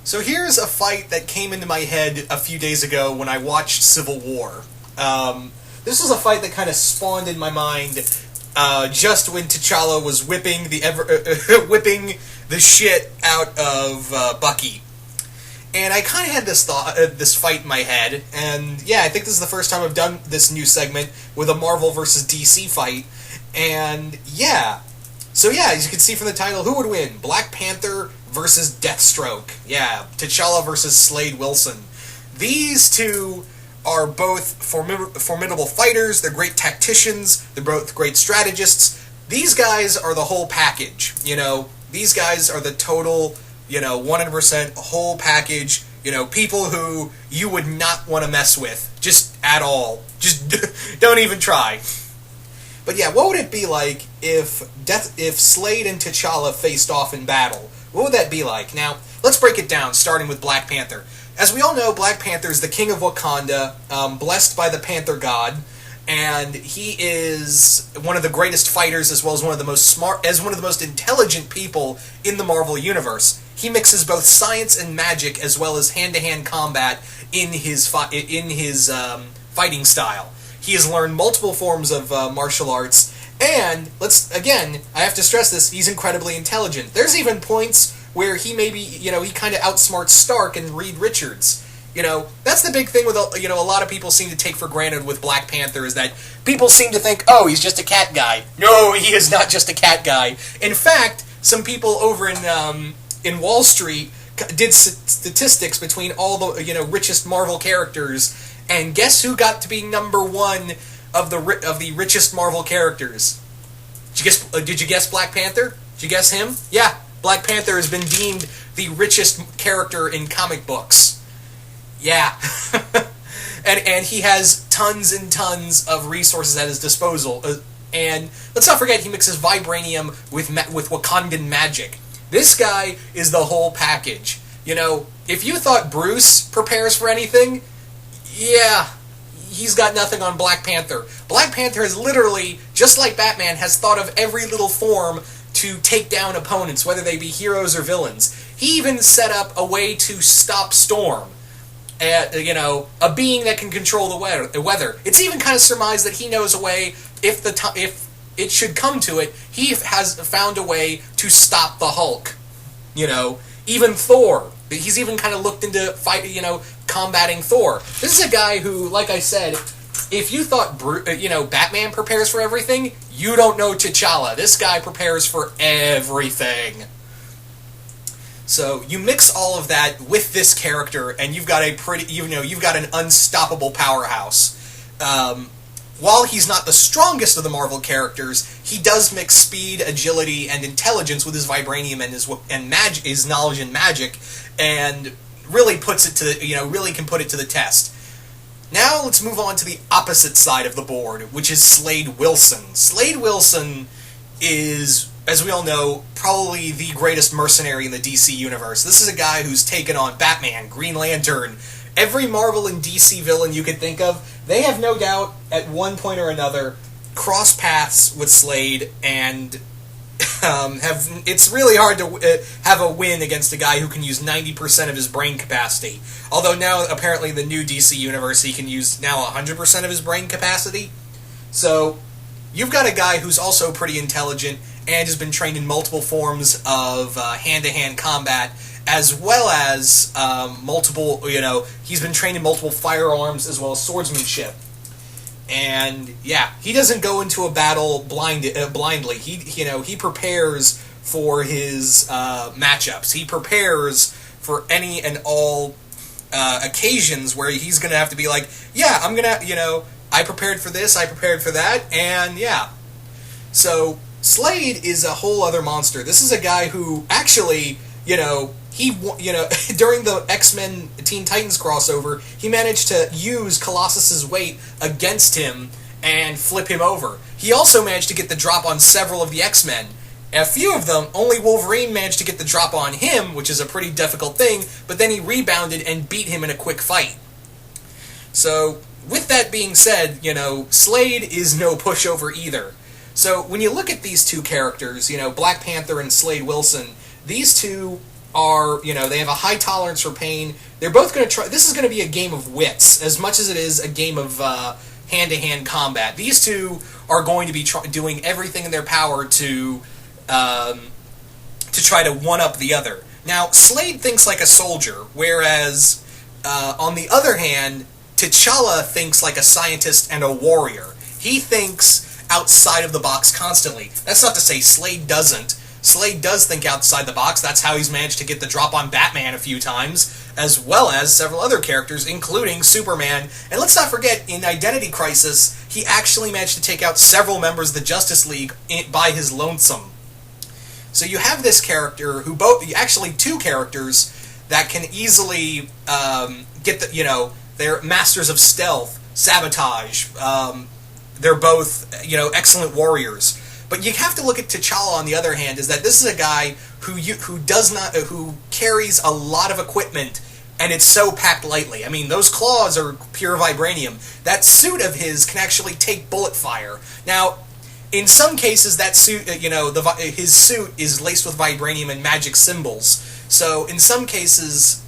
So here's a fight that came into my head a few days ago when I watched Civil War. This was a fight that kind of spawned in my mind just when T'Challa was whipping whipping the shit out of Bucky. And I kind of had this fight in my head, and yeah, I think this is the first time I've done this new segment with a Marvel versus DC fight, and yeah. So yeah, as you can see from the title, who would win? Black Panther versus Deathstroke. Yeah, T'Challa versus Slade Wilson. These two are both formidable fighters, they're great tacticians, they're both great strategists. These guys are the whole package, you know? These guys are the total, 100% whole package, people who you would not want to mess with, just at all. Just don't even try. But yeah, what would it be like if Slade and T'Challa faced off in battle? What would that be like? Now, let's break it down, starting with Black Panther. As we all know, Black Panther is the king of Wakanda, blessed by the Panther god, and he is one of the greatest fighters as well as one of the most intelligent people in the Marvel Universe. He mixes both science and magic as well as hand-to-hand combat in his fighting style. He has learned multiple forms of martial arts, and I have to stress this, he's incredibly intelligent. There's even points where he he kind of outsmarts Stark and Reed Richards. That's the big thing with, a lot of people seem to take for granted with Black Panther is that people seem to think, oh, he's just a cat guy. No, he is not just a cat guy. In fact, some people over in Wall Street did statistics between all the, richest Marvel characters, and guess who got to be number one of the richest Marvel characters? Did you guess Black Panther? Did you guess him? Yeah, Black Panther has been deemed the richest character in comic books. Yeah. and he has tons and tons of resources at his disposal. And let's not forget, he mixes vibranium with Wakandan magic. This guy is the whole package. If you thought Bruce prepares for anything, yeah, he's got nothing on Black Panther. Black Panther has literally, just like Batman, has thought of every little form to take down opponents, whether they be heroes or villains. He even set up a way to stop Storm. A being that can control the weather. It's even kind of surmised that he knows a way, if it should come to it, he has found a way to stop the Hulk. Even Thor. He's even kind of looked into combating Thor. This is a guy who, like I said, if you thought Batman prepares for everything, you don't know T'Challa. This guy prepares for everything. So you mix all of that with this character, and you've got you've got an unstoppable powerhouse. While he's not the strongest of the Marvel characters, he does mix speed, agility, and intelligence with his vibranium and his knowledge in magic, and really puts it to really can put it to the test. Now let's move on to the opposite side of the board, which is Slade Wilson. Slade Wilson is, as we all know, probably the greatest mercenary in the DC universe. This is a guy who's taken on Batman, Green Lantern, every Marvel and DC villain you could think of. They have no doubt, at one point or another, crossed paths with Slade, and it's really hard to have a win against a guy who can use 90% of his brain capacity. Although now, apparently, in the new DC universe, he can use now 100% of his brain capacity. So, you've got a guy who's also pretty intelligent, and has been trained in multiple forms of hand-to-hand combat, as well as he's been trained in multiple firearms as well as swordsmanship. And yeah, he doesn't go into a battle blindly. He prepares for his matchups. He prepares for any and all occasions where he's going to have to be like, yeah, I'm going to, I prepared for this, I prepared for that, and yeah. So Slade is a whole other monster. This is a guy who actually, during the X-Men Teen Titans crossover, he managed to use Colossus's weight against him and flip him over. He also managed to get the drop on several of the X-Men. A few of them, only Wolverine managed to get the drop on him, which is a pretty difficult thing, but then he rebounded and beat him in a quick fight. So, with that being said, Slade is no pushover either. So, when you look at these two characters, Black Panther and Slade Wilson, these two are, they have a high tolerance for pain. They're both going to try. This is going to be a game of wits as much as it is a game of hand-to-hand combat. These two are going to be doing everything in their power to try to one-up the other. Now, Slade thinks like a soldier, whereas on the other hand, T'Challa thinks like a scientist and a warrior. He thinks outside of the box constantly. That's not to say Slade doesn't. Slade does think outside the box. That's how he's managed to get the drop on Batman a few times, as well as several other characters, including Superman. And let's not forget, in Identity Crisis, he actually managed to take out several members of the Justice League by his lonesome. So you have this character who actually two characters that can easily get the, they're masters of stealth, sabotage. They're both, excellent warriors. But you have to look at T'Challa on the other hand, is that this is a guy who carries a lot of equipment, and it's so packed lightly. I mean, those claws are pure vibranium. That suit of his can actually take bullet fire. Now, in some cases, that suit, his suit is laced with vibranium and magic symbols. So in some cases,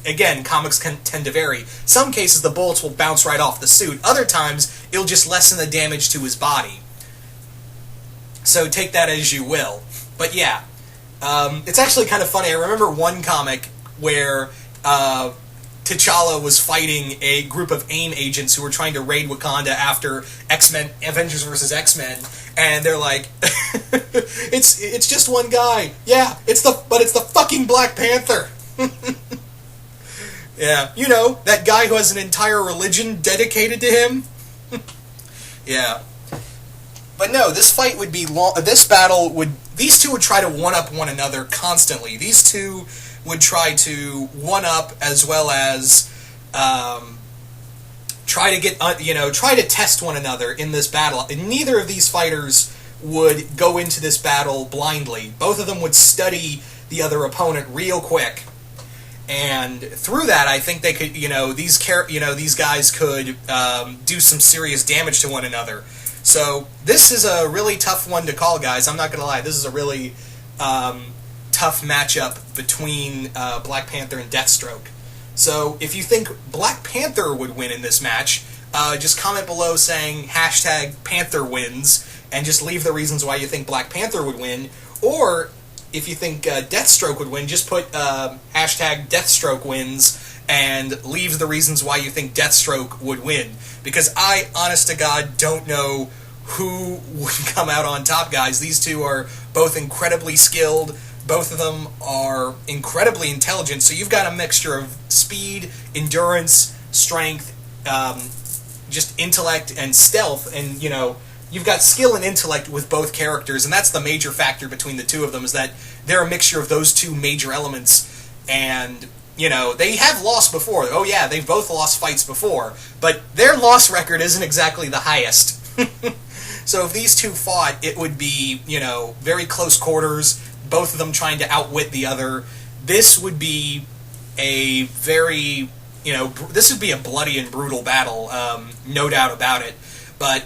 again, comics tend to vary. Some cases, the bullets will bounce right off the suit. Other times, it'll just lessen the damage to his body. So take that as you will. But yeah, it's actually kind of funny. I remember one comic where T'Challa was fighting a group of AIM agents who were trying to raid Wakanda after X-Men, Avengers vs. X-Men, and they're like, it's just one guy. Yeah, it's the fucking Black Panther. Yeah, that guy who has an entire religion dedicated to him. Yeah. But no, this fight would be long. These two would try to one-up one another constantly. These two would try to one-up as well as try to test one another in this battle. And neither of these fighters would go into this battle blindly. Both of them would study the other opponent real quick. And through that, I think they could, these guys could do some serious damage to one another. So this is a really tough one to call, guys. I'm not going to lie. This is a really tough matchup between Black Panther and Deathstroke. So if you think Black Panther would win in this match, just comment below saying #Panther wins, and just leave the reasons why you think Black Panther would win. Or if you think Deathstroke would win, just put #Deathstroke wins and leave the reasons why you think Deathstroke would win. Because I, honest to God, don't know who would come out on top, guys. These two are both incredibly skilled. Both of them are incredibly intelligent. So you've got a mixture of speed, endurance, strength, just intellect and stealth. And, you've got skill and intellect with both characters. And that's the major factor between the two of them, is that they're a mixture of those two major elements. And they have lost before. Oh yeah, they've both lost fights before, but their loss record isn't exactly the highest. So if these two fought, it would be, very close quarters, both of them trying to outwit the other. This would be a very, this would be a bloody and brutal battle, no doubt about it. But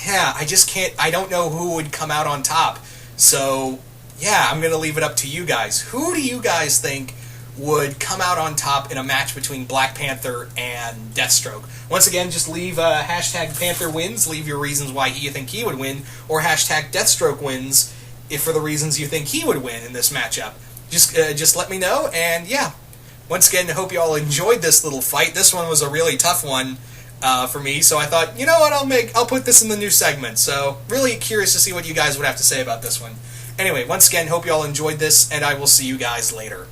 yeah, I don't know who would come out on top. So yeah, I'm going to leave it up to you guys. Who do you guys think would come out on top in a match between Black Panther and Deathstroke? Once again, just leave #Panther wins, leave your reasons why you think he would win, or #Deathstroke wins if for the reasons you think he would win in this matchup. Just let me know, and yeah. Once again, I hope you all enjoyed this little fight. This one was a really tough one for me, so I thought, you know what, I'll put this in the new segment. So really curious to see what you guys would have to say about this one. Anyway, once again, hope you all enjoyed this, and I will see you guys later.